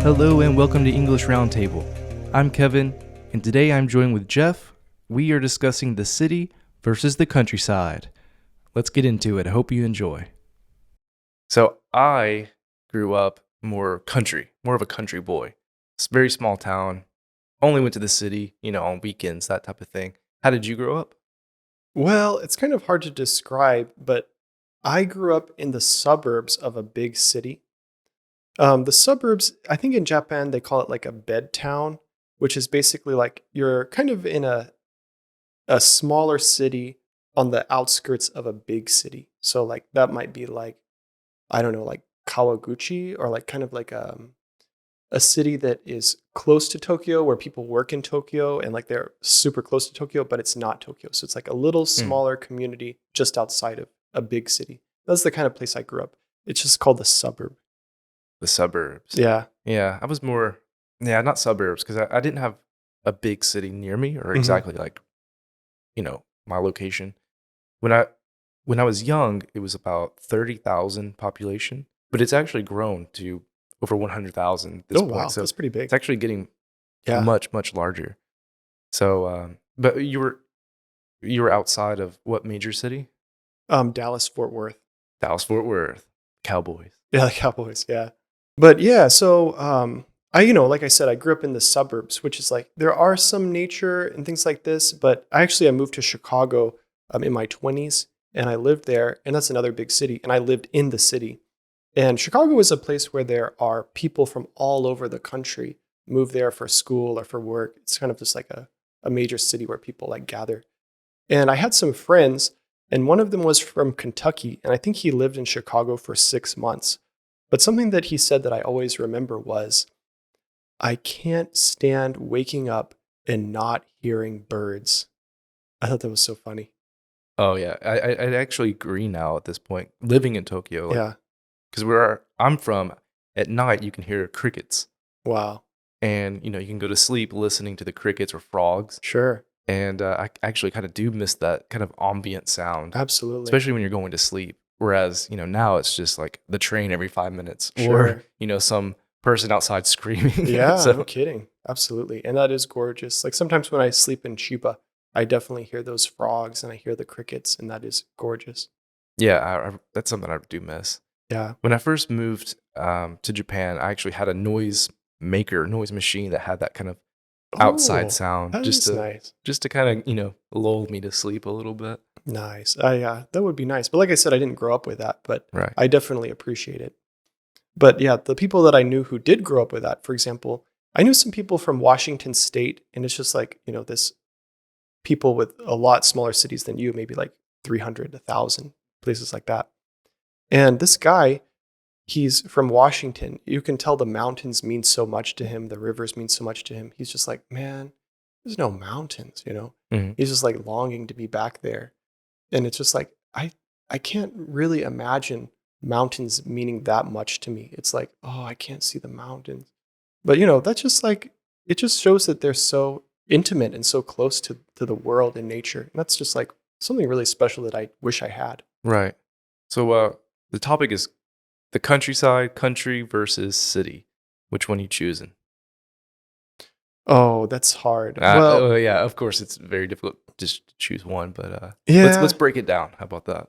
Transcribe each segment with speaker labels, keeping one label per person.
Speaker 1: Hello and welcome to English Roundtable. I'm Kevin, and today I'm joined with Jeff. We are discussing the city versus the countryside. Let's get into it. I hope you enjoy. So I grew up more of a country boy. It's a very small town. Only went to the city, on weekends, that type of thing. How did you grow up?
Speaker 2: Well, it's kind of hard to describe, but I grew up in the suburbs of a big city. The suburbs, I think in Japan, they call it like a bed town, which is basically like you're kind of in a smaller city on the outskirts of a big city. So like that might be like, I don't know, like Kawaguchi or like kind of like a city that is close to Tokyo where people work in Tokyo and like they're super close to Tokyo, but it's not Tokyo. So it's like a little smaller community just outside of a big city. That's the kind of place I grew up. It's just called the suburb.
Speaker 1: The suburbs.
Speaker 2: Yeah.
Speaker 1: Yeah, I was more, not suburbs, because I didn't have a big city near me or
Speaker 2: Mhm.
Speaker 1: exactly like, my location. When I was young, it was about 30,000 population, but it's actually grown to over 100,000 at this
Speaker 2: Oh,
Speaker 1: point.
Speaker 2: wow.
Speaker 1: So
Speaker 2: That's pretty big.
Speaker 1: it's actually getting
Speaker 2: Yeah.
Speaker 1: much, much larger. So, but you were outside of what major city?
Speaker 2: Dallas, Fort Worth.
Speaker 1: Dallas, Fort Worth, Cowboys.
Speaker 2: Yeah, the Cowboys. Yeah. But yeah, so like I said, I grew up in the suburbs, which is like there are some nature and things like this. But I moved to Chicago in my 20s, and I lived there, and that's another big city, and I lived in the city. And Chicago is a place where there are people from all over the country move there for school or for work. It's kind of just like a major city where people like gather. And I had some friends, and one of them was from Kentucky, and I think he lived in Chicago for 6 months. But something that he said that I always remember was, I can't stand waking up and not hearing birds. I thought that was so funny.
Speaker 1: Oh yeah, I actually agree now at this point. Living in Tokyo, like,
Speaker 2: Yeah.
Speaker 1: because where I'm from, at night you can hear crickets,
Speaker 2: Wow.
Speaker 1: and you can go to sleep listening to the crickets or frogs.
Speaker 2: Sure.
Speaker 1: And I actually kind of do miss that kind of ambient sound,
Speaker 2: Absolutely.
Speaker 1: especially when you're going to sleep. Whereas, now it's just like the train every 5 minutes or,
Speaker 2: Sure.
Speaker 1: some person outside screaming.
Speaker 2: Yeah, no
Speaker 1: So,
Speaker 2: kidding. Absolutely. And that is gorgeous. Like sometimes when I sleep in Chiba, I definitely hear those frogs and I hear the crickets, and that is gorgeous.
Speaker 1: yeah, that's something I do miss.
Speaker 2: Yeah.
Speaker 1: When I first moved to Japan, I actually had a noise machine that had that kind of outside
Speaker 2: Oh,
Speaker 1: sound
Speaker 2: that is nice.
Speaker 1: just to kind of, lull me to sleep a little bit.
Speaker 2: Nice. Yeah, that would be nice. But like I said, I didn't grow up with that, but
Speaker 1: Right.
Speaker 2: I definitely appreciate it. But yeah, the people that I knew who did grow up with that, for example, I knew some people from Washington State, and it's just like, this people with a lot smaller cities than you, maybe like 300, 1,000, places like that. And this guy, he's from Washington. You can tell the mountains mean so much to him. The rivers mean so much to him. He's just like, man, there's no mountains.
Speaker 1: Mhm.
Speaker 2: He's just like longing to be back there. And it's just like, I can't really imagine mountains meaning that much to me. It's like, oh, I can't see the mountains. But that's just like, it just shows that they're so intimate and so close to the world and nature. And that's just like something really special that I wish I had.
Speaker 1: Right. So the topic is the countryside, country versus city. Which one are you choosing?
Speaker 2: Oh, that's hard. Well,
Speaker 1: Oh yeah, of course it's very difficult just to choose one, but let's
Speaker 2: yeah.
Speaker 1: break it down. How about that?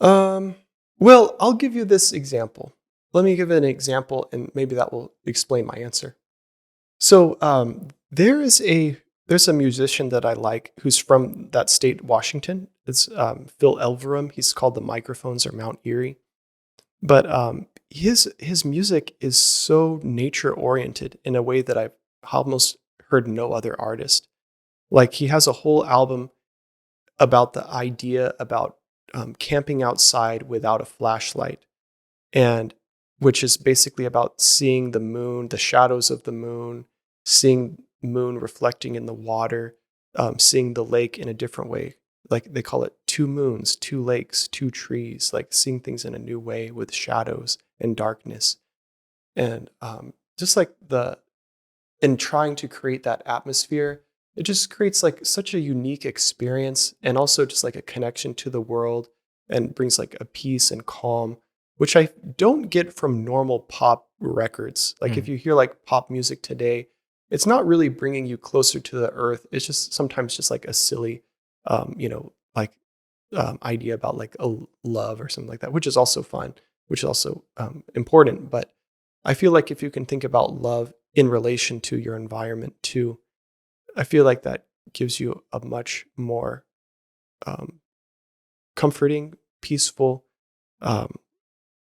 Speaker 2: Um, well, I'll give you this example. Let me give an example, and maybe that will explain my answer. So, there's a musician that I like who's from that state, Washington. It's Phil Elverum. He's called the Microphones or Mount Erie. But his music is so nature oriented in a way that I've almost heard no other artist. Like he has a whole album about the idea about camping outside without a flashlight, and which is basically about seeing the moon, the shadows of the moon, seeing moon reflecting in the water, seeing the lake in a different way. Like they call it two moons, two lakes, two trees, like seeing things in a new way with shadows and darkness. And just like in trying to create that atmosphere, it just creates like such a unique experience and also just like a connection to the world and brings like a peace and calm. which I don't get from normal pop records. Like if you hear like pop music today, it's not really bringing you closer to the earth. It's just sometimes just like a silly, idea about like a love or something like that, which is also fun, which is also important. But I feel like if you can think about love in relation to your environment too, I feel like that gives you a much more comforting, peaceful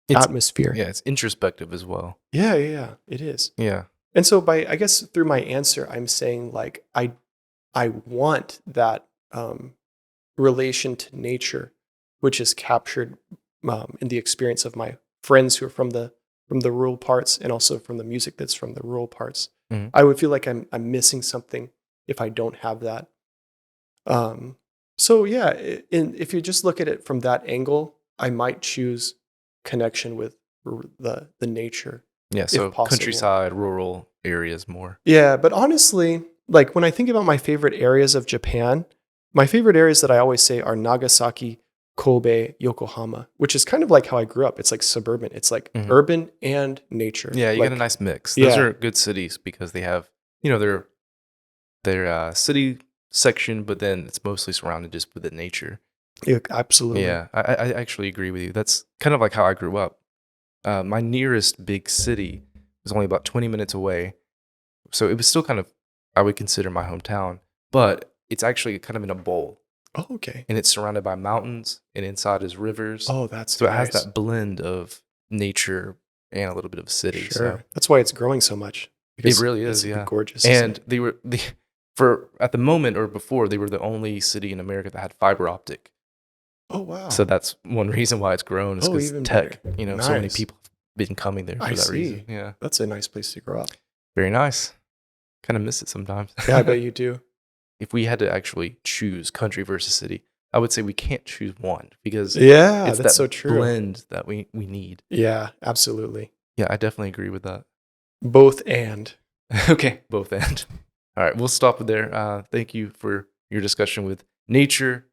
Speaker 2: atmosphere.
Speaker 1: Yeah, it's introspective as well.
Speaker 2: Yeah, it is.
Speaker 1: Yeah.
Speaker 2: And so I guess through my answer, I'm saying like I want that relation to nature, which is captured in the experience of my friends who are from the rural parts, and also from the music that's from the rural parts.
Speaker 1: Mm-hmm.
Speaker 2: I would feel like I'm missing something if I don't have that. So yeah, if you just look at it from that angle, I might choose connection with the nature.
Speaker 1: Yeah, so countryside, rural areas more.
Speaker 2: Yeah, but honestly, like when I think about my favorite areas of Japan, my favorite areas that I always say are Nagasaki, Kobe, Yokohama, which is kind of like how I grew up. It's like suburban. It's like urban and nature.
Speaker 1: Yeah, you
Speaker 2: like,
Speaker 1: get a nice mix. Those are good cities because they have, their city section, but then it's mostly surrounded just with the nature.
Speaker 2: Yeah, absolutely.
Speaker 1: Yeah, I actually agree with you. That's kind of like how I grew up. My nearest big city was only about 20 minutes away. So it was still kind of, I would consider my hometown, but it's actually kind of in a bowl.
Speaker 2: Oh, okay.
Speaker 1: And it's surrounded by mountains, and inside is rivers.
Speaker 2: Oh, that's
Speaker 1: so
Speaker 2: nice.
Speaker 1: It has that blend of nature and a little bit of city.
Speaker 2: Sure.
Speaker 1: So.
Speaker 2: That's why it's growing so much.
Speaker 1: It really is, yeah.
Speaker 2: Gorgeous.
Speaker 1: And at the moment or before, they were the only city in America that had fiber optic.
Speaker 2: Oh, wow.
Speaker 1: So that's one reason why it's grown, is because tech,
Speaker 2: nice.
Speaker 1: So many people have been coming there for that reason. Yeah.
Speaker 2: That's a nice place to grow up.
Speaker 1: Very nice. Kind of miss it sometimes.
Speaker 2: Yeah, I bet you do.
Speaker 1: If we had to actually choose country versus city, I would say we can't choose one, because
Speaker 2: it's
Speaker 1: that's
Speaker 2: so true.
Speaker 1: Blend that we need.
Speaker 2: Yeah, absolutely.
Speaker 1: Yeah, I definitely agree with that.
Speaker 2: Both and.
Speaker 1: Okay, both and. All right, we'll stop there. Thank you for your discussion with nature,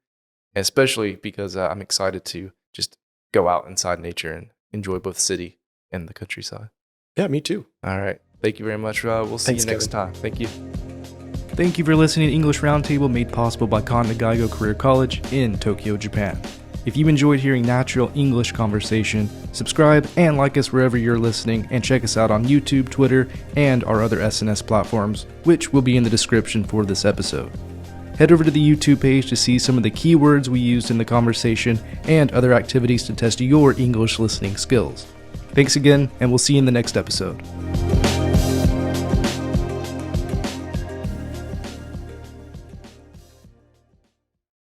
Speaker 1: especially because I'm excited to just go out inside nature and enjoy both city and the countryside.
Speaker 2: Yeah, me too.
Speaker 1: All right. Thank you very much. We'll see you next time. Thank you. Thank you for listening to English Roundtable, made possible by Kanda Gaigo Career College in Tokyo, Japan. If you enjoyed hearing natural English conversation, subscribe and like us wherever you're listening, and check us out on YouTube, Twitter, and our other SNS platforms, which will be in the description for this episode. Head over to the YouTube page to see some of the keywords we used in the conversation and other activities to test your English listening skills. Thanks again, and we'll see you in the next episode.